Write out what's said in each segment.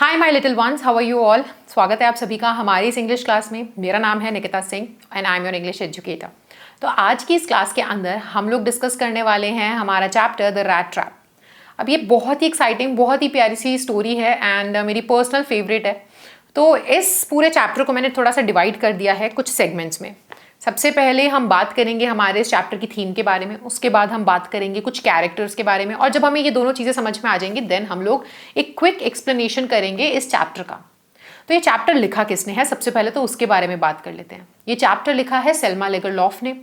Hi my little ones, how are you all. स्वागत है आप सभी का हमारी इस इंग्लिश क्लास में। मेरा नाम है Nikita Singh and I am your English educator. तो आज की इस क्लास के अंदर हम लोग डिस्कस करने वाले हैं हमारा चैप्टर द रैट ट्रैप। अब ये बहुत ही एक्साइटिंग, बहुत ही प्यारी सी स्टोरी है एंड मेरी पर्सनल फेवरेट है। तो इस पूरे चैप्टर को मैंने थोड़ा सा डिवाइड कर दिया है कुछ सेगमेंट्स में। सबसे पहले हम बात करेंगे हमारे इस चैप्टर की थीम के बारे में, उसके बाद हम बात करेंगे कुछ कैरेक्टर्स के बारे में, और जब हमें ये दोनों चीज़ें समझ में आ जाएंगी देन हम लोग एक क्विक एक्सप्लेनेशन करेंगे इस चैप्टर का। तो ये चैप्टर लिखा किसने है, सबसे पहले तो उसके बारे में बात कर लेते हैं। ये चैप्टर लिखा है सेल्मा लेगरलॉफ ने।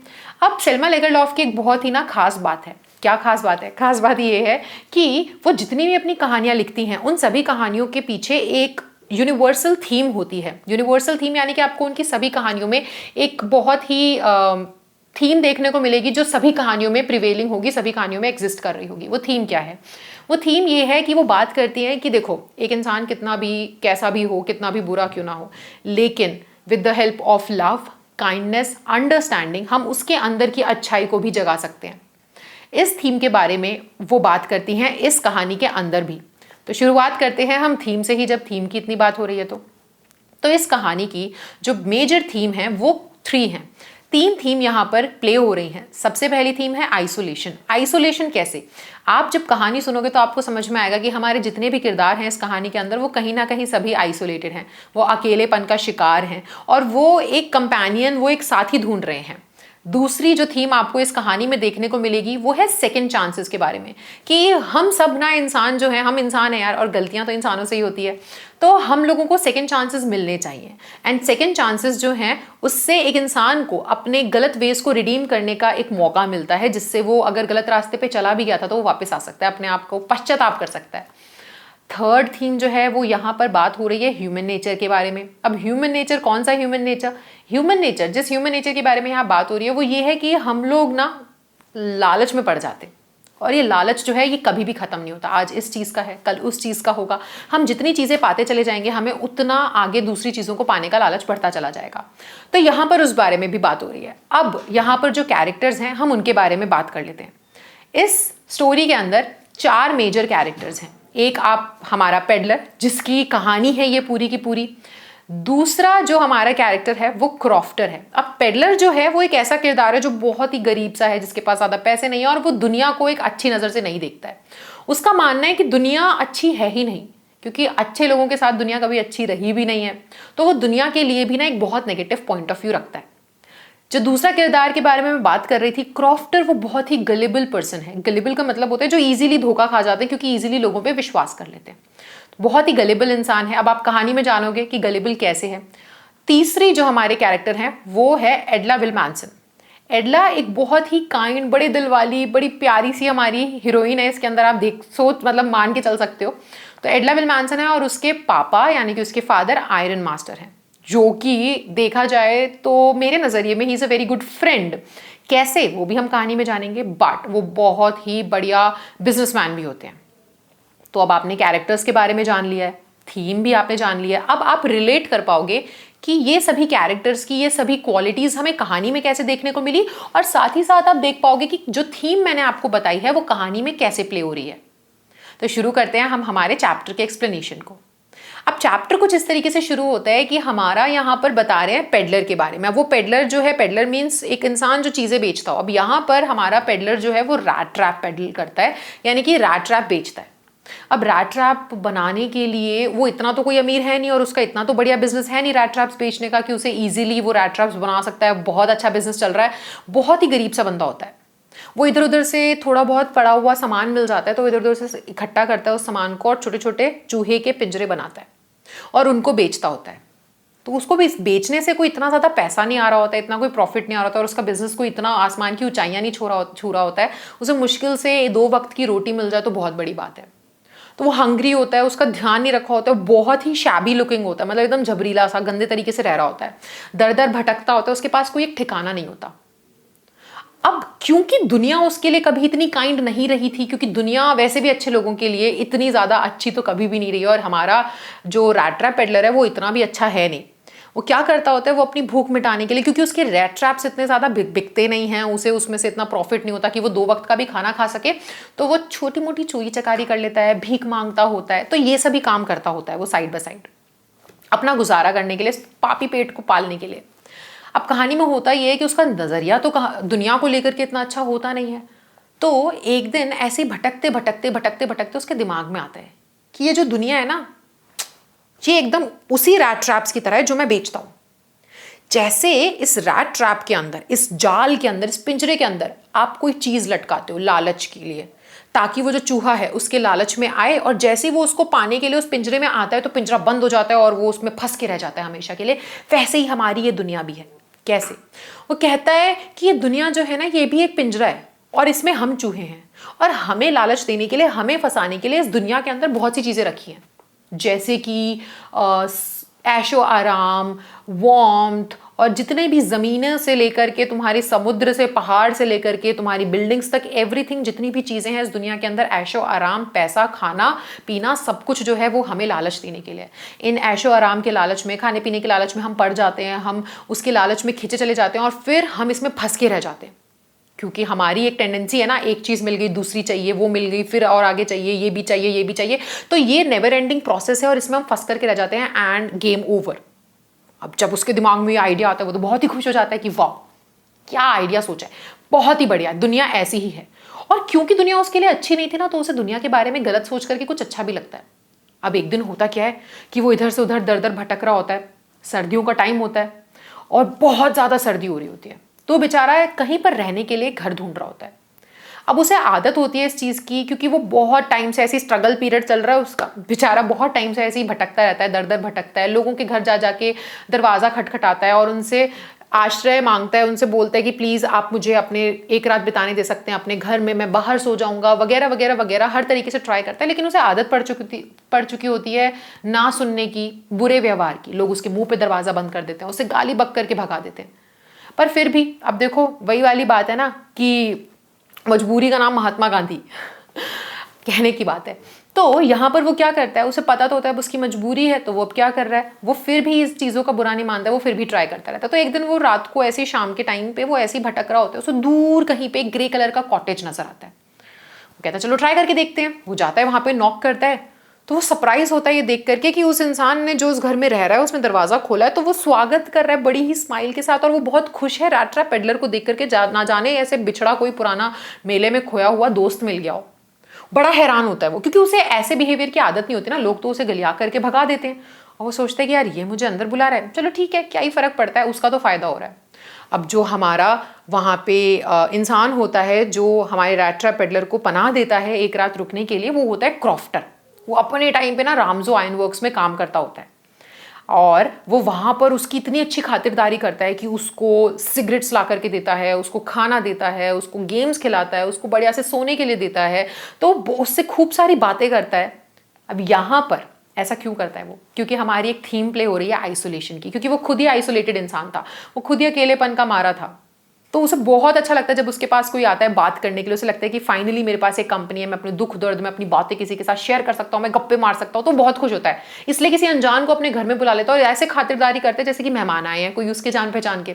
अब सेल्मा लेगरलॉफ की एक बहुत ही खास बात है। क्या खास बात है? खास बात ये है कि वो जितनी भी अपनी कहानियां लिखती हैं उन सभी कहानियों के पीछे एक यूनिवर्सल थीम होती है। यूनिवर्सल थीम यानी कि आपको उनकी सभी कहानियों में एक बहुत ही थीम देखने को मिलेगी जो सभी कहानियों में प्रिवेलिंग होगी, सभी कहानियों में एग्जिस्ट कर रही होगी। वो थीम क्या है? वो थीम ये है कि वो बात करती है कि देखो, एक इंसान कितना भी कैसा भी हो, कितना भी बुरा क्यों ना हो, लेकिन with the help of love, kindness, understanding हम उसके अंदर की अच्छाई को भी जगा सकते हैं। इस थीम के बारे में वो बात करती हैं इस कहानी के अंदर भी। तो शुरुआत करते हैं हम थीम से ही, जब थीम की इतनी बात हो रही है तो इस कहानी की जो मेजर थीम है वो 3 हैं। 3 थीम यहाँ पर प्ले हो रही हैं। सबसे पहली थीम है आइसोलेशन। आइसोलेशन कैसे? आप जब कहानी सुनोगे तो आपको समझ में आएगा कि हमारे जितने भी किरदार हैं इस कहानी के अंदर वो कहीं ना कहीं सभी आइसोलेटेड हैं, वो अकेलेपन का शिकार हैं और वो एक कंपेनियन, वो एक साथी ढूंढ रहे हैं। दूसरी जो थीम आपको इस कहानी में देखने को मिलेगी वो है सेकंड चांसेस के बारे में, कि हम सब इंसान जो है, हम इंसान हैं यार और गलतियां तो इंसानों से ही होती है, तो हम लोगों को सेकंड चांसेस मिलने चाहिए। एंड सेकंड चांसेस जो हैं उससे एक इंसान को अपने गलत वेज को रिडीम करने का एक मौका मिलता है, जिससे वो अगर गलत रास्ते पे चला भी गया था तो वो वापस आ सकता है, अपने आप को पश्चाताप कर सकता है। थर्ड थीम जो है वो यहाँ पर बात हो रही है ह्यूमन नेचर के बारे में। अब ह्यूमन नेचर, कौन सा ह्यूमन नेचर? ह्यूमन नेचर, जिस ह्यूमन नेचर के बारे में यहाँ बात हो रही है वो ये है कि हम लोग लालच में पड़ जाते हैं, और ये लालच जो है ये कभी भी खत्म नहीं होता। आज इस चीज़ का है, कल उस चीज़ का होगा। हम जितनी चीज़ें पाते चले जाएंगे हमें उतना आगे दूसरी चीज़ों को पाने का लालच बढ़ता चला जाएगा। तो यहाँ पर उस बारे में भी बात हो रही है। अब यहाँ पर जो कैरेक्टर्स हैं हम उनके बारे में बात कर लेते हैं। इस स्टोरी के अंदर 4 मेजर कैरेक्टर्स हैं। एक आप हमारा पेडलर, जिसकी कहानी है ये पूरी की पूरी। दूसरा जो हमारा कैरेक्टर है वो क्रॉफ्टर है। अब पेडलर जो है वो एक ऐसा किरदार है जो बहुत ही गरीब सा है, जिसके पास ज़्यादा पैसे नहीं है और वो दुनिया को एक अच्छी नज़र से नहीं देखता है। उसका मानना है कि दुनिया अच्छी है ही नहीं, क्योंकि अच्छे लोगों के साथ दुनिया कभी अच्छी रही भी नहीं है, तो वो दुनिया के लिए भी एक बहुत नेगेटिव पॉइंट ऑफ व्यू रखता है। जो दूसरा किरदार के बारे में मैं बात कर रही थी, क्रॉफ्टर, वो बहुत ही गलिबल पर्सन है। गलिबल का मतलब होता है जो इजीली धोखा खा जाते हैं, क्योंकि इजीली लोगों पे विश्वास कर लेते हैं। बहुत ही गलिबल इंसान है। अब आप कहानी में जानोगे कि गलिबल कैसे है। तीसरी जो हमारे कैरेक्टर हैं वो है एडला विल्मानसन। एडला एक बहुत ही काइंड, बड़े दिल वाली, बड़ी प्यारी सी हमारी हीरोइन है। इसके अंदर आप मान के चल सकते हो। तो एडला विल्मानसन है और उसके पापा यानी कि उसके फादर आयरन मास्टर हैं, जो कि देखा जाए तो मेरे नज़रिए में he is a very good friend. कैसे, वो भी हम कहानी में जानेंगे, बट वो बहुत ही बढ़िया बिजनेसमैन भी होते हैं। तो अब आपने कैरेक्टर्स के बारे में जान लिया है, थीम भी आपने जान लिया है। अब आप रिलेट कर पाओगे कि ये सभी कैरेक्टर्स की ये सभी क्वालिटीज़ हमें कहानी में कैसे देखने को मिली, और साथ ही साथ आप देख पाओगे कि जो थीम मैंने आपको बताई है वो कहानी में कैसे प्ले हो रही है। तो शुरू करते हैं हम हमारे चैप्टर के एक्सप्लेनेशन को। अब चैप्टर कुछ इस तरीके से शुरू होता है कि हमारा यहाँ पर बता रहे हैं पेडलर के बारे में। अब वो पेडलर जो है, पेडलर मीन्स एक इंसान जो चीज़ें बेचता हो। अब यहाँ पर हमारा पेडलर जो है वो रैट ट्रैप पेडल करता है, यानी कि रैट ट्रैप बेचता है। अब रैट ट्रैप बनाने के लिए वो इतना तो कोई अमीर है नहीं, और उसका इतना तो बढ़िया बिजनेस है नहीं रैट ट्रैप्स बेचने का कि उसे इजीली वो रैट ट्रैप्स बना सकता है। बहुत अच्छा बिजनेस चल रहा है। बहुत ही गरीब सा बंदा होता है। वो इधर उधर से थोड़ा बहुत पड़ा हुआ सामान मिल जाता है तो इधर उधर से इकट्ठा करता है उस सामान को, और छोटे छोटे चूहे के पिंजरे बनाता है और उनको बेचता होता है। तो उसको भी बेचने से कोई इतना ज़्यादा पैसा नहीं आ रहा होता है, इतना कोई प्रॉफिट नहीं आ रहा होता, और उसका बिजनेस कोई इतना आसमान की ऊंचाइयां नहीं छू रहा होता है। उसे मुश्किल से 2 वक्त की रोटी मिल जाए तो बहुत बड़ी बात है। तो वो हंग्री होता है, उसका ध्यान नहीं रखा होता है, बहुत ही शैबी लुकिंग होता है, मतलब एकदम झबरीला सा, गंदे तरीके से रह रहा होता है, दर दर भटकता होता है, उसके पास कोई एक ठिकाना नहीं होता। अब क्योंकि दुनिया उसके लिए कभी इतनी काइंड नहीं रही थी, क्योंकि दुनिया वैसे भी अच्छे लोगों के लिए इतनी ज़्यादा अच्छी तो कभी भी नहीं रही है, और हमारा जो रैट ट्रैप पेडलर है वो इतना भी अच्छा है नहीं। वो क्या करता होता है, वो अपनी भूख मिटाने के लिए, क्योंकि उसके रैट ट्रैप्स इतने ज़्यादा बिकते नहीं हैं, उसे उसमें से इतना प्रॉफिट नहीं होता कि वो 2 वक्त का भी खाना खा सके, तो वो छोटी मोटी चोरी चकारी कर लेता है, भीख मांगता होता है, तो ये सभी काम करता होता है वो साइड बाय साइड अपना गुजारा करने के लिए, पापी पेट को पालने के लिए। अब कहानी में होता ये है कि उसका नज़रिया तो दुनिया को लेकर के इतना अच्छा होता नहीं है। तो एक दिन ऐसे भटकते भटकते भटकते भटकते उसके दिमाग में आता है कि ये जो दुनिया है ना, ये एकदम उसी रैट ट्रैप्स की तरह है जो मैं बेचता हूं। जैसे इस रैट ट्रैप के अंदर, इस जाल के अंदर, इस पिंजरे के अंदर आप कोई चीज लटकाते हो लालच के लिए, ताकि वो जो चूहा है उसके लालच में आए, और जैसे ही वो उसको पाने के लिए उस पिंजरे में आता है तो पिंजरा बंद हो जाता है और वो उसमें फंस के रह जाता है हमेशा के लिए। वैसे ही हमारी ये दुनिया भी है। कैसे? वो कहता है कि ये दुनिया जो है ना, ये भी एक पिंजरा है और इसमें हम चूहे हैं, और हमें लालच देने के लिए, हमें फंसाने के लिए इस दुनिया के अंदर बहुत सी चीजें रखी हैं, जैसे कि ऐशो आराम, वार्मथ, और जितने भी ज़मीनें से लेकर के तुम्हारे समुद्र से, पहाड़ से लेकर के तुम्हारी बिल्डिंग्स तक, एवरीथिंग, जितनी भी चीज़ें हैं इस दुनिया के अंदर, ऐशो आराम, पैसा, खाना पीना, सब कुछ जो है वो हमें लालच देने के लिए। इन ऐशो आराम के लालच में, खाने पीने के लालच में हम पड़ जाते हैं, हम उसके लालच में खींचे चले जाते हैं और फिर हम इसमें फंस के रह जाते हैं, क्योंकि हमारी एक टेंडेंसी है ना, एक चीज़ मिल गई, दूसरी चाहिए, वो मिल गई, फिर और आगे चाहिए, ये भी चाहिए, ये भी चाहिए। तो ये नेवर एंडिंग प्रोसेस है और इसमें हम फंस करके रह जाते हैं एंड गेम ओवर। अब जब उसके दिमाग में ये आइडिया आता है, वो तो बहुत ही खुश हो जाता है कि वाह, क्या आइडिया सोचा है, बहुत ही बढ़िया, दुनिया ऐसी ही है। और क्योंकि दुनिया उसके लिए अच्छी नहीं थी ना, तो उसे दुनिया के बारे में गलत सोच करके कुछ अच्छा भी लगता है। अब एक दिन होता क्या है कि वो इधर से उधर दर दर भटक रहा होता है, सर्दियों का टाइम होता है और बहुत ज़्यादा सर्दी हो रही होती है, तो बेचारा कहीं पर रहने के लिए घर ढूंढ रहा होता है। अब उसे आदत होती है इस चीज़ की, क्योंकि वो बहुत टाइम से ऐसी स्ट्रगल पीरियड चल रहा है उसका, बेचारा बहुत टाइम से ऐसे ही भटकता रहता है, दर दर भटकता है, लोगों के घर जा जाके दरवाज़ा खटखटाता है और उनसे आश्रय मांगता है, उनसे बोलता है कि प्लीज़ आप मुझे अपने एक रात बिताने दे सकते हैं अपने घर में, मैं बाहर सो जाऊंगा, वगैरह वगैरह वगैरह, हर तरीके से ट्राई करता है। लेकिन उसे आदत पड़ चुकी होती है ना सुनने की, बुरे व्यवहार की। लोग उसके मुंह पे दरवाज़ा बंद कर देते हैं, उसे गाली बक करके भगा देते हैं। पर फिर भी अब देखो, वही वाली बात है ना कि मजबूरी का नाम महात्मा गांधी कहने की बात है। तो यहाँ पर वो क्या करता है, उसे पता तो होता है उसकी मजबूरी है, तो वो अब क्या कर रहा है, वो फिर भी इस चीज़ों का बुरा नहीं मानता है, वो फिर भी ट्राई करता रहता है। तो एक दिन वो रात को ऐसे शाम के टाइम पे वो ऐसे ही भटक रहा होता है, उसे दूर कहीं पे ग्रे कलर का कॉटेज नजर आता है। वो कहता है चलो ट्राई करके देखते हैं। वो जाता है वहाँ पे, नॉक करता है, तो वो सरप्राइज होता है ये देख करके कि उस इंसान ने जो उस घर में रह रहा है उसने दरवाजा खोला है, तो वो स्वागत कर रहा है बड़ी ही स्माइल के साथ, और वो बहुत खुश है रैट ट्रैप पेडलर को देख करके, ना जाने ऐसे बिछड़ा कोई पुराना मेले में खोया हुआ दोस्त मिल गया हो। बड़ा हैरान होता है वो, क्योंकि उसे ऐसे बिहेवियर की आदत नहीं होती ना, लोग तो उसे गलिया करके भगा देते हैं, और वो सोचते हैं कि यार ये मुझे अंदर बुला रहा है, चलो ठीक है, क्या ही फर्क पड़ता है, उसका तो फायदा हो रहा है। अब जो हमारा वहाँ पे इंसान होता है जो हमारे रैट ट्रैप पेडलर को पनाह देता है एक रात रुकने के लिए, वो होता है क्रॉफ्टर। वो अपने टाइम पे ना रामजो आयरन वर्क्स में काम करता होता है, और वो वहाँ पर उसकी इतनी अच्छी खातिरदारी करता है कि उसको सिगरेट्स ला करके देता है, उसको खाना देता है, उसको गेम्स खिलाता है, उसको बढ़िया से सोने के लिए देता है, तो उससे खूब सारी बातें करता है। अब यहाँ पर ऐसा क्यों करता है वो? क्योंकि हमारी एक थीम प्ले हो रही है आइसोलेशन की, क्योंकि वो खुद ही आइसोलेटेड इंसान था, वो खुद ही अकेलेपन का मारा था। तो उसे बहुत अच्छा लगता है जब उसके पास कोई आता है बात करने के लिए, उसे लगता है कि फाइनली मेरे पास एक कंपनी है, मैं अपने दुख दर्द में अपनी बातें किसी के साथ शेयर कर सकता हूँ, मैं गप्पे मार सकता हूँ, तो बहुत खुश होता है। इसलिए किसी अनजान को अपने घर में बुला लेता है और ऐसे खातिरदारी करते हैं जैसे कि मेहमान आए हैं, कोई उसके जान पहचान के।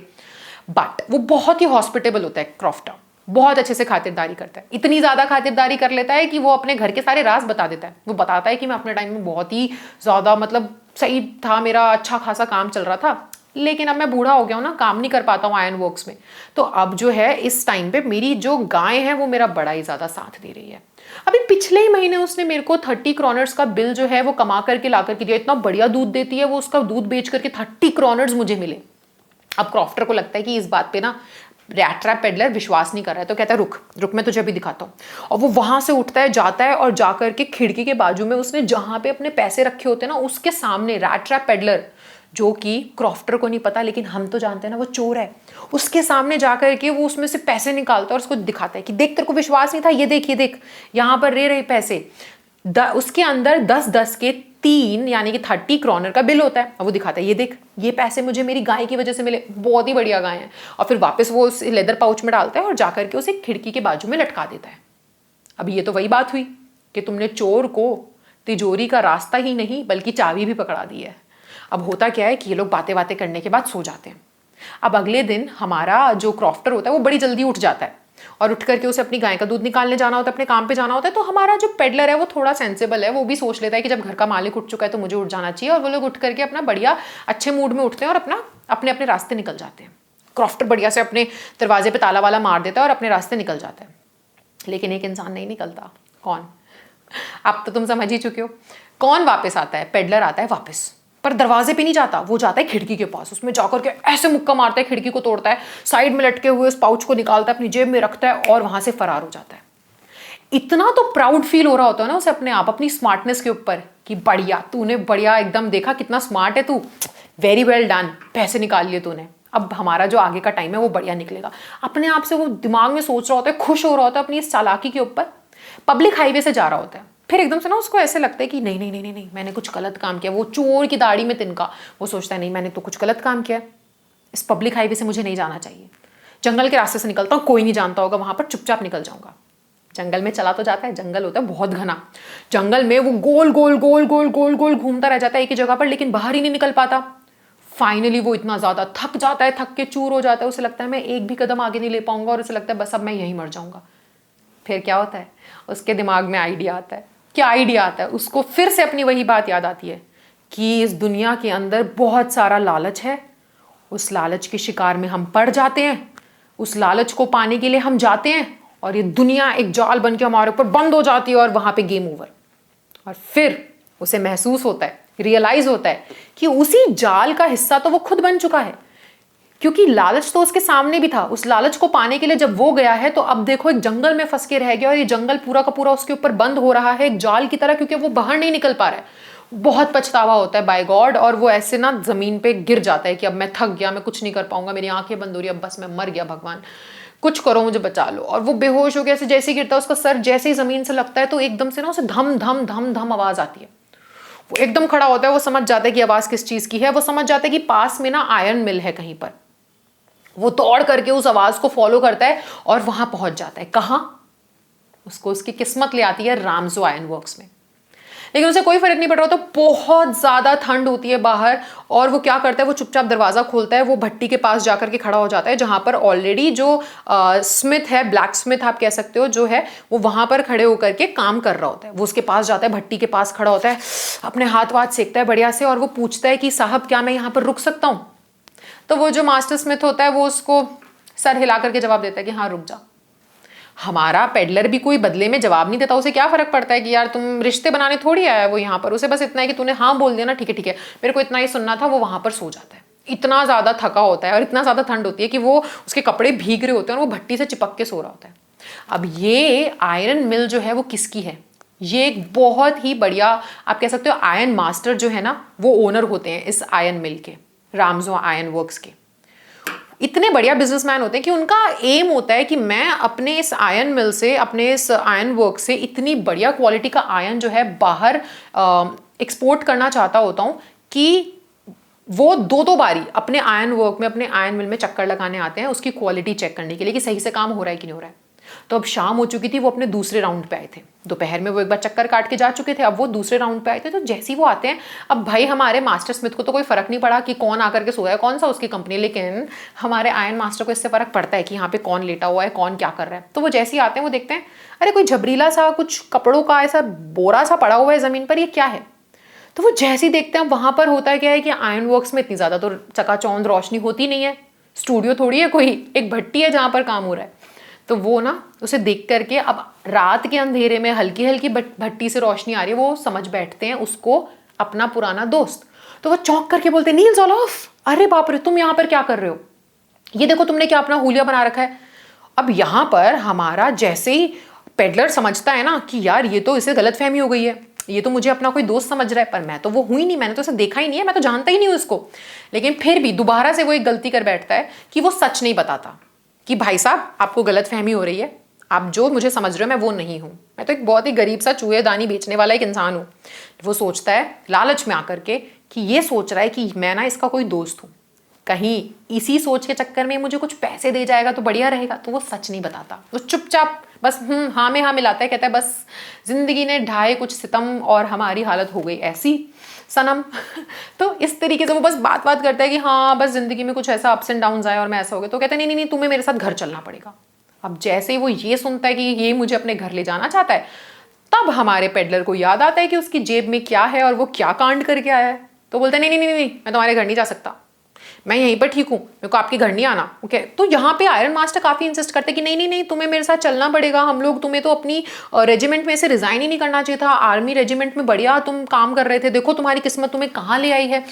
बट वो बहुत ही हॉस्पिटेबल होता है क्रॉफ्टर, बहुत अच्छे से खातिरदारी करता है, इतनी ज्यादा खातिरदारी कर लेता है कि वो अपने घर के सारे राज बता देता है। वो बताता है कि मैं अपने टाइम में बहुत ही ज्यादा, मतलब सही था, मेरा अच्छा खासा काम चल रहा था, लेकिन अब मैं बूढ़ा हो गया हूँ ना, काम नहीं कर पाता हूँ आयरन वर्क्स में, तो अब जो है इस टाइम पे मेरी जो गाय है वो मेरा बड़ा ही ज्यादा साथ दे रही है। अभी पिछले ही महीने उसने मेरे को 30 क्रोनर्स का बिल जो है वो कमा करके ला करके दिया, इतना बढ़िया दूध देती है वो, उसका दूध बेच करके 30 क्रोनर्स मुझे मिले। अब क्रॉफ्टर को लगता है कि इस बात पे ना रैट ट्रैप पेडलर विश्वास नहीं कर रहा है, तो कहता है रुक रुक, मैं तुझे अभी दिखाता हूँ। और वो वहां से उठता है, जाता है और जाकर के खिड़की के बाजू में उसने जहां पे अपने पैसे रखे होते हैं ना, उसके सामने रैट ट्रैप पेडलर, जो कि क्रॉफ्टर को नहीं पता लेकिन हम तो जानते हैं ना वो चोर है, उसके सामने जाकर के वो उसमें से पैसे निकालता है और उसको दिखाता है कि देख, तेरे को विश्वास नहीं था, ये देख, ये देख, यहाँ पर रहे पैसे। उसके अंदर 10-10 के 3 यानी कि 30 क्रोनर का बिल होता है, और वो दिखाता है ये देख, ये पैसे मुझे मेरी गाय की वजह से मिले, बहुत ही बढ़िया गाय है। और फिर वापस वो उस लेदर पाउच में डालता है और जाकर के उसे खिड़की के बाजू में लटका देता है। अब ये तो वही बात हुई कि तुमने चोर को तिजोरी का रास्ता ही नहीं बल्कि चाबी भी पकड़ा दी है। अब होता क्या है कि ये लोग बातें बातें करने के बाद सो जाते हैं। अब अगले दिन हमारा जो क्रॉफ्टर होता है वो बड़ी जल्दी उठ जाता है और उठ करके उसे अपनी गाय का दूध निकालने जाना होता है, अपने काम पे जाना होता है। तो हमारा जो पेडलर है वो थोड़ा सेंसिबल है, वो भी सोच लेता है कि जब घर का मालिक उठ चुका है तो मुझे उठ जाना चाहिए, और वो लोग उठ करके अपना बढ़िया अच्छे मूड में उठते हैं और अपना अपने अपने रास्ते निकल जाते हैं। क्रॉफ्टर बढ़िया से अपने दरवाजे पे ताला वाला मार देता है और अपने रास्ते निकल जाता है। लेकिन एक इंसान नहीं निकलता। कौन? अब तो तुम समझ ही चुके हो कौन वापस आता है। पेडलर आता है वापस, पर दरवाजे पे नहीं जाता, वो जाता है खिड़की के पास। उसमें जाकर के ऐसे मुक्का मारता है, खिड़की को तोड़ता है, साइड में लटके हुए उस पाउच को निकालता है, अपनी जेब में रखता है और वहां से फरार हो जाता है। इतना तो प्राउड फील हो रहा होता है ना उसे अपने आप, अपनी स्मार्टनेस के ऊपर, कि बढ़िया तूने, बढ़िया एकदम, देखा कितना स्मार्ट है तू, वेरी वेल डन, पैसे निकाल लिए तूने, अब हमारा जो आगे का टाइम है वो बढ़िया निकलेगा। अपने आप से वो दिमाग में सोच रहा होता है, खुश हो रहा होता है अपनी इस चालाकी के ऊपर। पब्लिक हाईवे से जा रहा होता है, फिर एकदम से ना उसको ऐसे लगता है कि नहीं नहीं नहीं नहीं नहीं, मैंने कुछ गलत काम किया। वो चोर की दाढ़ी में तिनका, वो सोचता है नहीं मैंने तो कुछ गलत काम किया, इस पब्लिक हाईवे से मुझे नहीं जाना चाहिए। जंगल के रास्ते से निकलता हूँ, कोई नहीं जानता होगा वहां पर, चुपचाप निकल जाऊंगा। जंगल में चला तो जाता है, जंगल होता है बहुत घना, जंगल में वो गोल गोल गोल गोल गोल गोल घूमता रह जाता है एक ही जगह पर, लेकिन बाहर ही नहीं निकल पाता। फाइनली वो इतना ज्यादा थक जाता है, थक के चूर हो जाता है, उसे लगता है मैं एक भी कदम आगे नहीं ले पाऊंगा, और उसे लगता है बस अब मैं यहीं मर जाऊंगा। फिर क्या होता है, उसके दिमाग में आइडिया आता है। क्या आइडिया आता है? उसको फिर से अपनी वही बात याद आती है कि इस दुनिया के अंदर बहुत सारा लालच है, उस लालच के शिकार में हम पड़ जाते हैं, उस लालच को पाने के लिए हम जाते हैं, और ये दुनिया एक जाल बन के हमारे ऊपर बंद हो जाती है, और वहां पे गेम ओवर। और फिर उसे महसूस होता है, रियलाइज होता है कि उसी जाल का हिस्सा तो वो खुद बन चुका है, क्योंकि लालच तो उसके सामने भी था। उस लालच को पाने के लिए जब वो गया है तो अब देखो एक जंगल में फंस के रह गया, और ये जंगल पूरा का पूरा उसके ऊपर बंद हो रहा है एक जाल की तरह, क्योंकि वो बाहर नहीं निकल पा रहा है। बहुत पछतावा होता है बाय गॉड, और वो ऐसे ना जमीन पे गिर जाता है कि अब मैं थक गया, मैं कुछ नहीं कर पाऊंगा, मेरी आंखें बंद हो रही है, अब बस मैं मर गया, भगवान कुछ करो मुझे बचा लो। और वो बेहोश हो गया, ऐसे जैसे गिरता है, उसका सर जैसे ही जमीन से लगता है तो एकदम से ना उसे धम धम धम धम आवाज आती है। वो एकदम खड़ा होता है, वो समझ जाता है कि आवाज किस चीज की है, वो समझ जाता है कि पास में ना आयरन मिल है कहीं पर। वो दौड़ करके उस आवाज को फॉलो करता है और वहां पहुंच जाता है। कहां? उसको उसकी किस्मत ले आती है रामजो आयरन वर्क्स में। लेकिन उसे कोई फर्क नहीं पड़ रहा होता, बहुत ज्यादा ठंड होती है बाहर, और वो क्या करता है, वो चुपचाप दरवाजा खोलता है, वो भट्टी के पास जाकर के खड़ा हो जाता है, जहां पर ऑलरेडी जो स्मिथ है, ब्लैक स्मिथ आप कह सकते हो, जो है वो वहां पर खड़े होकर के काम कर रहा होता है। वो उसके पास जाता है, भट्टी के पास खड़ा होता है, अपने हाथ वाथ सेकता है बढ़िया से, और वो पूछता है कि साहब क्या मैं यहाँ पर रुक सकता हूँ? तो वो जो मास्टर स्मिथ होता है वो उसको सर हिला करके जवाब देता है कि हाँ रुक जा। हमारा पेडलर भी कोई बदले में जवाब नहीं देता, उसे क्या फर्क पड़ता है कि यार तुम रिश्ते बनाने थोड़ी आया है वो यहाँ पर, उसे बस इतना है कि तूने हाँ बोल दिया ना, ठीक है ठीक है, मेरे को इतना ही सुनना था। वो वहां पर सो जाता है, इतना ज्यादा थका होता है और इतना ज्यादा ठंड होती है कि वो उसके कपड़े भीग रहे होते हैं और वो भट्टी से चिपक के सो रहा होता है। अब ये आयरन मिल जो है वो किसकी है? ये एक बहुत ही बढ़िया, आप कह सकते हो आयरन मास्टर जो है ना, वो ओनर होते हैं इस आयरन मिल के, रामजो आयरन वर्क्स के। इतने बढ़िया बिजनेसमैन होते हैं कि उनका एम होता है कि मैं अपने इस आयरन मिल से, अपने इस आयरन वर्क से इतनी बढ़िया क्वालिटी का आयरन जो है बाहर एक्सपोर्ट करना चाहता होता हूँ कि वो दो दो बारी अपने आयरन वर्क में, अपने आयरन मिल में चक्कर लगाने आते हैं उसकी क्वालिटी चेक करने के लिए कि सही से काम हो रहा है कि नहीं हो रहा है। तो अब शाम हो चुकी थी, वो अपने दूसरे राउंड पे आए थे। दोपहर में वो एक बार चक्कर काट के जा चुके थे, अब वो दूसरे राउंड पे आए थे। तो जैसे ही वो आते हैं, अब भाई हमारे मास्टर स्मिथ को तो कोई फर्क नहीं पड़ा कि कौन आकर के सोया है, कौन सा उसकी कंपनी, लेकिन हमारे आयरन मास्टर को इससे फर्क पड़ता है कि यहाँ पे कौन लेटा हुआ है, कौन क्या कर रहा है। तो वो जैसे ही आते हैं वो देखते हैं अरे कोई झबरीला सा कुछ कपड़ों का ऐसा बोरा सा पड़ा हुआ है जमीन पर, ये क्या है? तो वो जैसे ही देखते हैं वहां पर होता क्या है कि आयरन वर्क्स में इतनी ज्यादा तो चकाचौंध रोशनी होती नहीं है, स्टूडियो थोड़ी है कोई, एक भट्टी है जहां पर काम हो रहा है। तो वो ना उसे देख करके, अब रात के अंधेरे में हल्की हल्की भट्टी से रोशनी आ रही है, वो समझ बैठते हैं उसको अपना पुराना दोस्त। तो वो चौंक करके बोलते हैं नील्स ओलॉफ, अरे बाप रे तुम यहाँ पर क्या कर रहे हो? ये देखो तुमने क्या अपना हुलिया बना रखा है। अब यहाँ पर हमारा जैसे ही पेडलर समझता है ना कि यार ये तो इसे गलतफहमी हो गई है, ये तो मुझे अपना कोई दोस्त समझ रहा है, पर मैं तो वो हूं ही नहीं, मैंने तो इसे देखा ही नहीं है, मैं तो जानता ही नहीं हूं इसको। लेकिन फिर भी दोबारा से वो एक गलती कर बैठता है कि वो सच नहीं बताता कि भाई साहब आपको गलतफहमी हो रही है, आप जो मुझे समझ रहे हो मैं वो नहीं हूं, मैं तो एक बहुत ही गरीब सा चूहेदानी बेचने वाला एक इंसान हूं। वो सोचता है लालच में आकर के कि ये सोच रहा है कि मैं ना इसका कोई दोस्त हूं, कहीं इसी सोच के चक्कर में मुझे कुछ पैसे दे जाएगा तो बढ़िया रहेगा। तो वो सच नहीं बताता, वो चुपचाप बस हाँ में हाँ मिलाता है, कहता है बस जिंदगी ने ढाए कुछ सितम और हमारी हालत हो गई ऐसी सनम। तो इस तरीके से वो बस बात बात करता है कि हाँ बस जिंदगी में कुछ ऐसा अप्स एंड डाउन आए और मैं ऐसा हो गया। तो कहते हैं नहीं नहीं तुम्हें मेरे साथ घर चलना पड़ेगा। अब जैसे ही वो ये सुनता है कि ये मुझे अपने घर ले जाना चाहता है, तब हमारे पेडलर को याद आता है कि उसकी जेब में क्या है और वो क्या कांड करके आया है। तो बोलता है नहीं नहीं नहीं नहीं, मैं तुम्हारे घर नहीं जा सकता, मैं यहीं पर ठीक हूँ, मेरे को आपके घर नहीं आना। ओके, तो यहाँ पे आयरन मास्टर काफी इंसिस्ट करते कि नहीं नहीं नहीं तुम्हें मेरे साथ चलना पड़ेगा, हम लोग, तुम्हें तो अपनी रेजिमेंट में से रिजाइन ही नहीं करना चाहिए था, आर्मी रेजिमेंट में बढ़िया तुम काम कर रहे थे, देखो तुम्हारी किस्मत तुम्हें कहाँ ले आई है।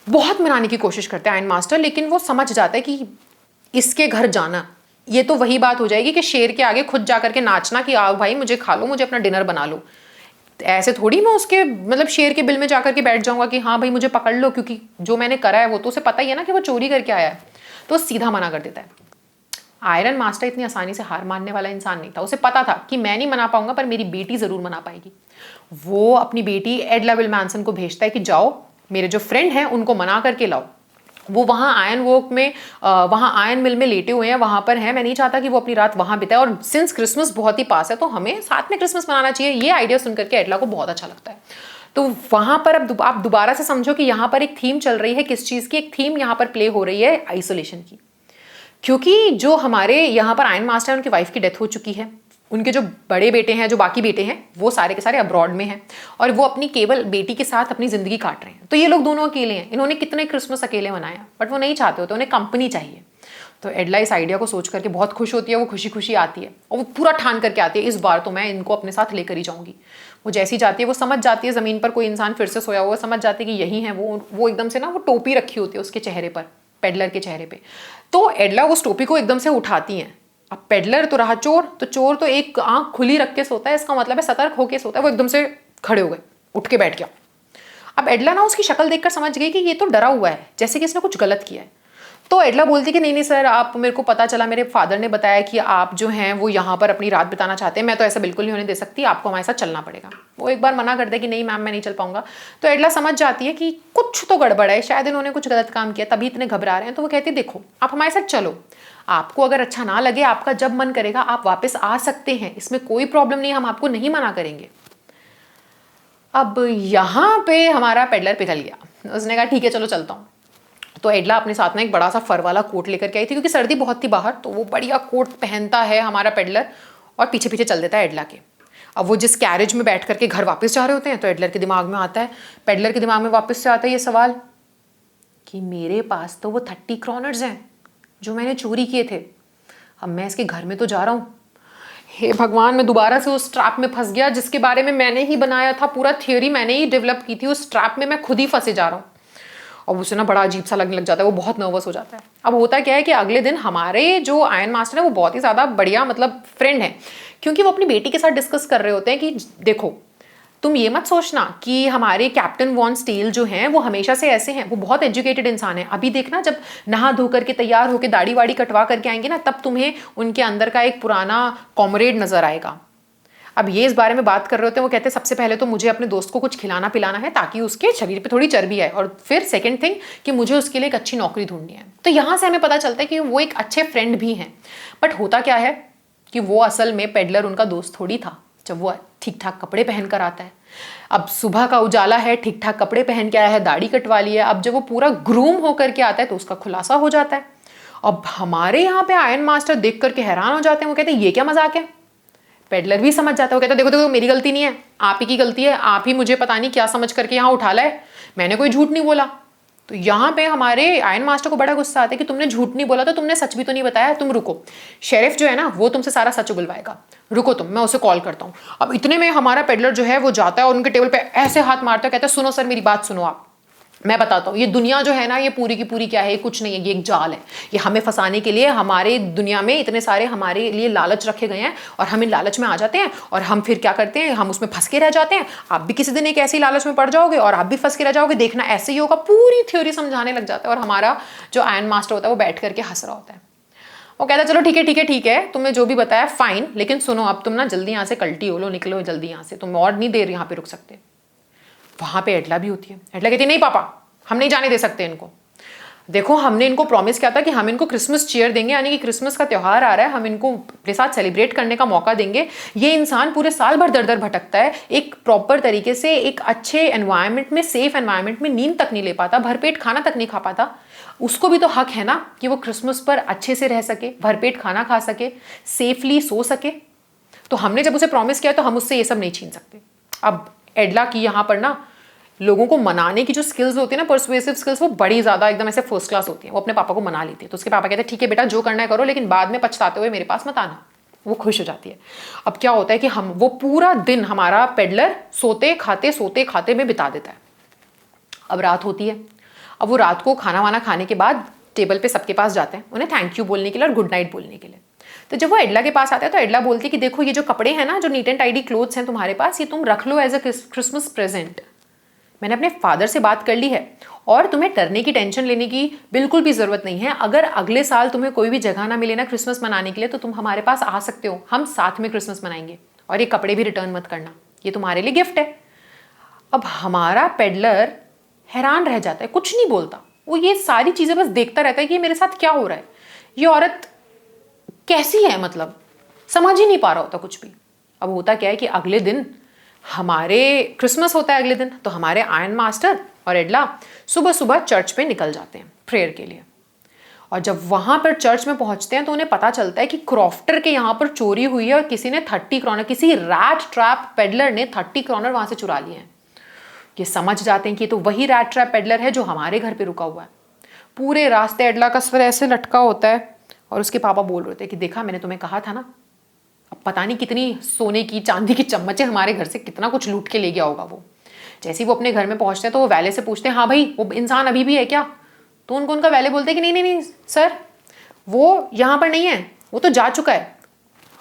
बहुत मनाने की कोशिश करते हैं आयरन मास्टर, लेकिन वो समझ जाता है कि इसके घर जाना ये तो वही बात हो जाएगी कि शेर के आगे खुद जाकर के नाचना कि आओ भाई मुझे खा लो, मुझे अपना डिनर बना लो। ऐसे थोड़ी मैं उसके मतलब शेर के बिल में जाकर के बैठ जाऊंगा कि हाँ भाई मुझे पकड़ लो, क्योंकि जो मैंने करा है वो तो उसे पता ही है ना कि वो चोरी करके आया है। तो सीधा मना कर देता है। आयरन मास्टर इतनी आसानी से हार मानने वाला इंसान नहीं था। उसे पता था कि मैं नहीं मना पाऊंगा पर मेरी बेटी जरूर मना पाएगी। वो अपनी बेटी एडला विल्मैंसन को भेजता है कि जाओ मेरे जो फ्रेंड हैं उनको मना करके लाओ। वो वहाँ आयरन वर्क में वहाँ आयरन मिल में लेटे हुए हैं, वहाँ पर हैं, मैं नहीं चाहता कि वो अपनी रात वहाँ बिताए, और सिंस क्रिसमस बहुत ही पास है तो हमें साथ में क्रिसमस मनाना चाहिए। ये आइडिया सुनकर के एडला को बहुत अच्छा लगता है। तो वहाँ पर अब आप दोबारा से समझो कि यहाँ पर एक थीम चल रही है। किस चीज़ की? एक थीम यहाँ पर प्ले हो रही है आइसोलेशन की, क्योंकि जो हमारे यहाँ पर आयरन मास्टर है उनकी वाइफ की डेथ हो चुकी है, उनके जो बड़े बेटे हैं, जो बाकी बेटे हैं, वो सारे के सारे अब्रॉड में हैं और वो अपनी केवल बेटी के साथ अपनी जिंदगी काट रहे हैं। तो ये लोग दोनों अकेले हैं। इन्होंने कितने क्रिसमस अकेले मनाया, बट वो नहीं चाहते होते, उन्हें कंपनी चाहिए। तो एडला इस आइडिया को सोच करके बहुत खुश होती है, वो खुशी खुशी आती है और वो पूरा ठान करके आती है इस बार तो मैं इनको अपने साथ लेकर ही जाऊंगी। वो जैसी जाती है वो समझ जाती है ज़मीन पर कोई इंसान फिर से सोया हुआ, समझ जाती है कि यही है वो एकदम से ना वो टोपी रखी होती है उसके चेहरे पर, पेडलर के चेहरे पे। तो एडला उस टोपी को एकदम से उठाती हैं। अब पेडलर तो रहा चोर, तो चोर तो एक आंख खुली रख के सोता है, इसका मतलब है सतर्क होके सोता है। वो एकदम से खड़े हो गए, उठ के बैठ गया। अब एडला ना उसकी शक्ल देखकर समझ गई कि ये तो डरा हुआ है, जैसे कि इसने कुछ गलत किया है। तो एडला बोलती कि नहीं नहीं सर, आप, मेरे को पता चला, मेरे फादर ने बताया कि आप जो हैं वो यहाँ पर अपनी रात बिताना चाहते हैं, मैं तो ऐसा बिल्कुल नहीं होने दे सकती, आपको हमारे साथ चलना पड़ेगा। वो एक बार मना कर दे कि नहीं मैम मैं नहीं चल पाऊंगा। तो एडला समझ जाती है कि कुछ तो गड़बड़ है, शायद इन्होंने कुछ गलत काम किया तभी इतने घबरा रहे हैं। तो वो कहती है देखो आप हमारे साथ चलो, आपको अगर अच्छा ना लगे, आपका जब मन करेगा आप वापस आ सकते हैं, इसमें कोई प्रॉब्लम नहीं, हम आपको नहीं मना करेंगे। अब यहाँ पे हमारा पेडलर पिघल गया, उसने कहा ठीक है चलो चलता हूँ। तो एडला अपने साथ में एक बड़ा सा फर वाला कोट लेकर के आई थी, क्योंकि सर्दी बहुत थी बाहर, तो वो बढ़िया कोट पहनता है हमारा पेडलर और पीछे पीछे चल देता है एडला के। अब वो जिस कैरेज में बैठ करके घर वापस जा रहे होते हैं तो एडलर के दिमाग में आता है, पेडलर के दिमाग में वापस से आता है ये सवाल कि मेरे पास तो वो 30 क्रोनर्स हैं जो मैंने चोरी किए थे, अब मैं इसके घर में तो जा रहा हूँ। हे भगवान, मैं दोबारा से उस ट्रैप में फंस गया जिसके बारे में मैंने ही बनाया था, पूरा थियोरी मैंने ही डेवलप की थी, उस ट्रैप में मैं खुद ही फंसे जा रहा हूँ। और उसे ना बड़ा अजीब सा लगने लग जाता है, वो बहुत नर्वस हो जाता है। अब होता क्या है कि अगले दिन हमारे जो आयरन मास्टर है वो बहुत ही ज़्यादा बढ़िया मतलब फ्रेंड है, क्योंकि वो अपनी बेटी के साथ डिस्कस कर रहे होते हैं कि देखो तुम ये मत सोचना कि हमारे कैप्टन वॉन स्टील जो हैं वो हमेशा से ऐसे हैं, वो बहुत एजुकेटेड इंसान है। अभी देखना जब नहा धो करके तैयार होकर दाढ़ी वाड़ी कटवा करके आएंगे ना, तब तुम्हें उनके अंदर का एक पुराना कॉमरेड नजर आएगा। अब ये इस बारे में बात कर रहे होते हैं। वो कहते हैं सबसे पहले तो मुझे अपने दोस्त को कुछ खिलाना पिलाना है ताकि उसके शरीर पे थोड़ी चर्बी आए, और फिर सेकंड थिंग कि मुझे उसके लिए एक अच्छी नौकरी ढूंढनी है। तो यहाँ से हमें पता चलता है कि वो एक अच्छे फ्रेंड भी हैं। बट होता क्या है कि वो असल में पेडलर उनका दोस्त थोड़ी था। जब वो ठीक ठाक कपड़े पहन कर आता है, अब सुबह का उजाला है, ठीक ठाक कपड़े पहन के आया है, दाढ़ी कटवा ली है, अब जब वो पूरा ग्रूम होकर के आता है तो उसका खुलासा हो जाता है। अब हमारे यहाँ पे आयरन मास्टर देख करके हैरान हो जाते हैं। वो कहते हैं ये क्या मजाक है। पेडलर भी समझ जाता है, वो कहता है देखो देखो मेरी गलती नहीं है, आप ही की गलती है, आप ही मुझे पता नहीं क्या समझ करके यहाँ उठा लाए, मैंने कोई झूठ नहीं बोला। तो यहाँ पे हमारे आयरन मास्टर को बड़ा गुस्सा आता है कि तुमने झूठ नहीं बोला तो तुमने सच भी तो नहीं बताया, तुम रुको, शेरिफ जो है ना वो तुमसे सारा सच उगलवाएगा, रुको तुम, मैं उसे कॉल करता हूँ। अब इतने में हमारा पेडलर जो है वो जाता है और उनके टेबल पे ऐसे हाथ मारता है, कहता है सुनो सर मेरी बात सुनो, आप, मैं बताता हूँ, ये दुनिया जो है ना ये पूरी की पूरी क्या है, कुछ नहीं है, ये एक जाल है, ये हमें फंसाने के लिए हमारे दुनिया में इतने सारे हमारे लिए लालच रखे गए हैं और हम इन लालच में आ जाते हैं और हम फिर क्या करते हैं, हम उसमें फंस के रह जाते हैं। आप भी किसी दिन एक ऐसी लालच में पड़ जाओगे और आप भी फंस के रह जाओगे, देखना ऐसे ही होगा। पूरी थ्योरी समझाने लग जाता है और हमारा जो आयरन मास्टर होता है वो बैठ करके हंस रहा होता है। वो कहता है चलो ठीक है ठीक है ठीक है, तुमने जो भी बताया फाइन, लेकिन सुनो अब तुम ना जल्दी यहाँ से कल्टी हो लो, निकलो जल्दी यहाँ से, तुम और नहीं देर यहाँ पे रुक सकते। वहां पे एडला भी होती है। एडला कहती है नहीं पापा, हम नहीं जाने दे सकते इनको। देखो हमने इनको प्रॉमिस किया था कि हम इनको क्रिसमस चीयर देंगे, यानी कि क्रिसमस का त्यौहार आ रहा है, हम इनको अपने साथ सेलिब्रेट करने का मौका देंगे। ये इंसान पूरे साल भर दर दर भटकता है, एक प्रॉपर तरीके से एक अच्छे एनवायरनमेंट में, सेफ एनवायरनमेंट में नींद तक नहीं ले पाता, भरपेट खाना तक नहीं खा पाता। उसको भी तो हक है ना कि वो क्रिसमस पर अच्छे से रह सके, भरपेट खाना खा सके, सेफली सो सके। तो हमने जब उसे प्रॉमिस किया तो हम उससे ये सब नहीं छीन सकते। अब एडला की यहाँ पर ना लोगों को मनाने की जो स्किल्स होती है ना, परसुएसिव स्किल्स, वो बड़ी ज़्यादा एकदम ऐसे फर्स्ट क्लास होती है। वो अपने पापा को मना लेती है, तो उसके पापा कहते हैं ठीक है बेटा जो करना है करो, लेकिन बाद में पछताते हुए मेरे पास मत आना। वो खुश हो जाती है। अब क्या होता है कि वो पूरा दिन हमारा पेडलर सोते खाते में बिता देता है। अब रात होती है। अब वो रात को खाना वाना खाने के बाद टेबल पे सबके पास जाते हैं उन्हें थैंक यू बोलने के लिए और गुड नाइट बोलने के लिए। तो जब वो एडला के पास आता है तो एडला बोलती है कि देखो ये जो कपड़े हैं ना, जो नीट एंड टाइडी क्लोथ्स हैं तुम्हारे पास, ये तुम रख लो एज अ क्रिसमस प्रेजेंट। मैंने अपने फादर से बात कर ली है और तुम्हें डरने की, टेंशन लेने की बिल्कुल भी ज़रूरत नहीं है। अगर अगले साल तुम्हें कोई भी जगह ना मिले ना क्रिसमस मनाने के लिए, तो तुम हमारे पास आ सकते हो, हम साथ में क्रिसमस मनाएंगे। और ये कपड़े भी रिटर्न मत करना, ये तुम्हारे लिए गिफ्ट है। अब हमारा पेडलर हैरान रह जाता है, कुछ नहीं बोलता। वो ये सारी चीज़ें बस देखता रहता है कि मेरे साथ क्या हो रहा है, ये औरत कैसी है, मतलब समझ ही नहीं पा रहा होता कुछ भी। अब होता क्या है कि अगले दिन हमारे क्रिसमस होता है अगले दिन, तो हमारे आयरन मास्टर और एडला सुबह सुबह चर्च पे निकल जाते हैं प्रेयर के लिए। और जब वहां पर चर्च में पहुंचते हैं तो उन्हें पता चलता है कि क्रॉफ्टर के यहाँ पर चोरी हुई है और किसी ने 30 क्रॉनर, किसी रैट ट्रैप पेडलर ने 30 क्रॉनर वहां से चुरा लिए हैं। ये समझ जाते हैं कि तो वही रैट ट्रैप पेडलर है जो हमारे घर पे रुका हुआ है। पूरे रास्ते एडला का सर ऐसे लटका होता है और उसके पापा बोल रहे थे कि देखा मैंने तुम्हें कहा था ना। अब पता नहीं कितनी सोने की चांदी की चम्मचें हमारे घर से कितना कुछ लूट के ले गया होगा वो। जैसे ही वो अपने घर में पहुंचते हैं तो वो वैले से पूछते हैं हाँ भाई वो इंसान अभी भी है क्या। तो उनका वैले बोलते हैं कि नहीं नहीं नहीं सर, वो यहाँ पर नहीं है, वो तो जा चुका है।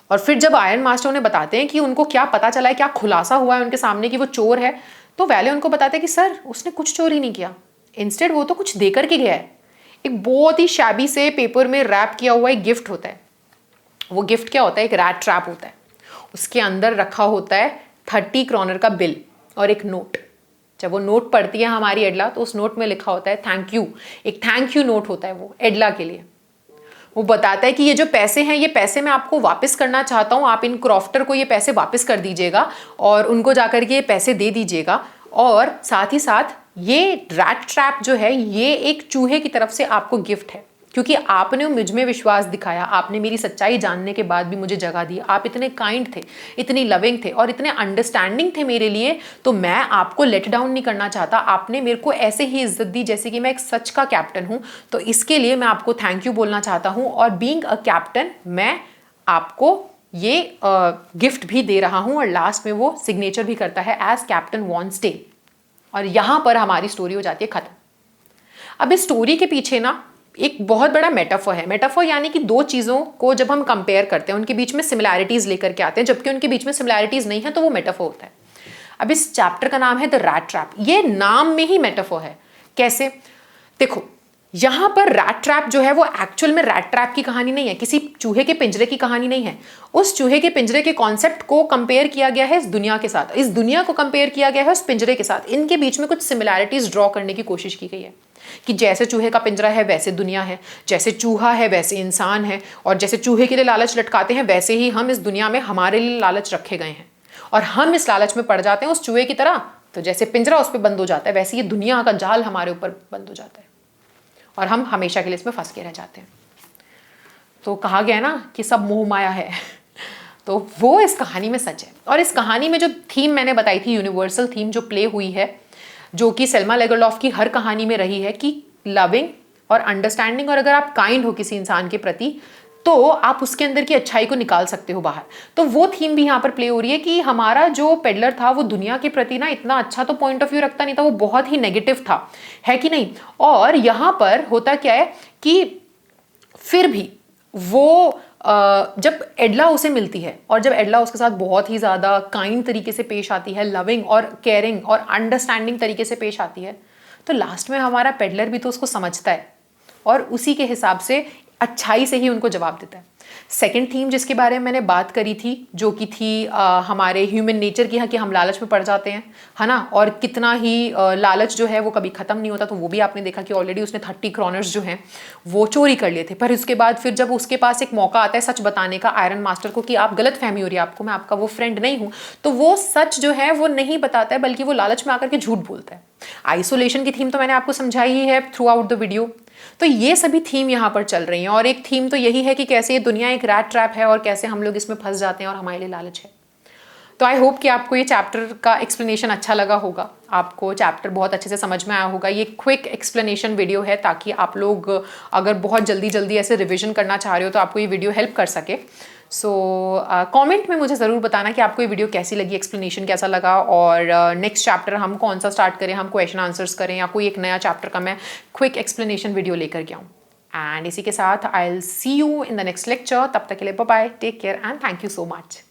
और फिर जब आयरन मास्टर उन्हें बताते हैं कि उनको क्या पता चला है, क्या खुलासा हुआ है उनके सामने कि वो चोर है, तो वैले उनको बताते हैं कि सर उसने कुछ चोरी नहीं किया, इंस्टेड वो तो कुछ देकर के गया है। एक बहुत ही शैबी से पेपर में रैप किया हुआ एक गिफ्ट होता है। वो गिफ्ट क्या होता है, एक रैट ट्रैप होता है। उसके अंदर रखा होता है 30 क्रॉनर का बिल और एक नोट। जब वो नोट पढ़ती है हमारी एडला तो उस नोट में लिखा होता है थैंक यू। एक थैंक यू नोट होता है वो एडला के लिए। वो बताता है कि ये जो पैसे हैं, ये पैसे मैं आपको वापस करना चाहता हूँ, आप इन क्रॉफ्टर को ये पैसे वापस कर दीजिएगा और उनको जाकर के ये पैसे दे दीजिएगा। और साथ ही साथ ये रैट ट्रैप जो है ये एक चूहे की तरफ से आपको गिफ्ट है, क्योंकि आपने मुझ में विश्वास दिखाया, आपने मेरी सच्चाई जानने के बाद भी मुझे जगह दी, आप इतने काइंड थे, इतनी लविंग थे और इतने अंडरस्टैंडिंग थे मेरे लिए, तो मैं आपको लेट डाउन नहीं करना चाहता। आपने मेरे को ऐसे ही इज्जत दी जैसे कि मैं एक सच का कैप्टन हूँ, तो इसके लिए मैं आपको थैंक यू बोलना चाहता हूँ। और बीइंग अ कैप्टन मैं आपको ये गिफ्ट भी दे रहा हूँ। और लास्ट में वो सिग्नेचर भी करता है एज कैप्टन वॉन स्टे। और यहाँ पर हमारी स्टोरी हो जाती है खत्म। अब इस स्टोरी के पीछे ना एक बहुत बड़ा मेटाफर है। मेटाफर यानी कि दो चीज़ों को जब हम कंपेयर करते हैं उनके बीच में सिमिलैरिटीज़ लेकर के आते हैं, जबकि उनके बीच में सिमिलैरिटीज़ नहीं है तो वो मेटाफर होता है। अब इस चैप्टर का नाम है द रैट ट्रैप। ये नाम में ही मेटाफर है। कैसे? देखो यहाँ पर रैट ट्रैप जो है वो एक्चुअल में रैट ट्रैप की कहानी नहीं है, किसी चूहे के पिंजरे की कहानी नहीं है। उस चूहे के पिंजरे के कॉन्सेप्ट को कंपेयर किया गया है इस दुनिया के साथ, इस दुनिया को कंपेयर किया गया है उस पिंजरे के साथ। इनके बीच में कुछ सिमिलैरिटीज ड्रॉ करने की कोशिश की गई है कि जैसे चूहे का पिंजरा है वैसे दुनिया है, जैसे चूहा है वैसे इंसान है, और जैसे चूहे के लिए लालच लटकाते हैं वैसे ही हम इस दुनिया में हमारे लिए लालच रखे गए हैं और हम इस लालच में पड़ जाते हैं उस चूहे की तरह। तो जैसे पिंजरा उस पर बंद हो जाता है वैसे ये दुनिया का जाल हमारे ऊपर बंद हो जाता है और हम हमेशा के लिए इसमें फंस के रह जाते हैं। तो कहा गया ना कि सब मोह माया है, तो वो इस कहानी में सच है। और इस कहानी में जो थीम मैंने बताई थी, यूनिवर्सल थीम जो प्ले हुई है, जो कि सेल्मा लेगरलॉफ की हर कहानी में रही है, कि लविंग और अंडरस्टैंडिंग, और अगर आप काइंड हो किसी इंसान के प्रति तो आप उसके अंदर की अच्छाई को निकाल सकते हो बाहर। तो वो थीम भी यहाँ पर प्ले हो रही है कि हमारा जो पेडलर था वो दुनिया के प्रति ना इतना अच्छा तो पॉइंट ऑफ व्यू रखता नहीं था, वो बहुत ही नेगेटिव था, है कि नहीं। और यहाँ पर होता क्या है कि फिर भी वो जब एडला उसे मिलती है और जब एडला उसके साथ बहुत ही ज़्यादा काइंड तरीके से पेश आती है, लविंग और केयरिंग और अंडरस्टैंडिंग तरीके से पेश आती है, तो लास्ट में हमारा पेडलर भी तो उसको समझता है और उसी के हिसाब से अच्छाई से ही उनको जवाब देता है। सेकंड थीम जिसके बारे में मैंने बात करी थी, जो कि थी हमारे ह्यूमन नेचर की, हाँ, कि हम लालच में पड़ जाते हैं, है ना, और कितना ही लालच जो है वो कभी ख़त्म नहीं होता। तो वो भी आपने देखा कि ऑलरेडी उसने 30 क्रॉनर्स जो हैं वो चोरी कर लिए थे। पर उसके बाद फिर जब उसके पास एक मौका आता है सच बताने का आयरन मास्टर को कि आप गलत फहमी हो रही है आपको, मैं आपका वो फ्रेंड नहीं हूँ, तो वो सच जो है वो नहीं बताता है, बल्कि वो लालच में आकर के झूठ बोलता है। आइसोलेशन की थीम तो मैंने आपको समझाई ही है थ्रू आउट द वीडियो। तो ये सभी थीम यहाँ पर चल रही हैं, और एक थीम तो यही है कि कैसे ये दुनिया एक रैट ट्रैप है और कैसे हम लोग इसमें फंस जाते हैं और हमारे लिए लालच है। तो आई होप कि आपको ये चैप्टर का एक्सप्लेनेशन अच्छा लगा होगा, आपको चैप्टर बहुत अच्छे से समझ में आया होगा। ये क्विक एक्सप्लेनेशन वीडियो है ताकि आप लोग अगर बहुत जल्दी जल्दी ऐसे रिविजन करना चाह रहे हो तो आपको ये वीडियो हेल्प कर सके। सो कमेंट में मुझे ज़रूर बताना कि आपको ये वीडियो कैसी लगी, एक्सप्लेनेशन कैसा लगा, और नेक्स्ट चैप्टर हम कौन सा स्टार्ट करें, हम क्वेश्चन आंसर्स करें, या कोई एक नया चैप्टर का मैं क्विक एक्सप्लेनेशन वीडियो लेकर के आऊँ। एंड इसी के साथ I will see you in the next lecture. तब तक के लिए bye bye, take care and thank you so much.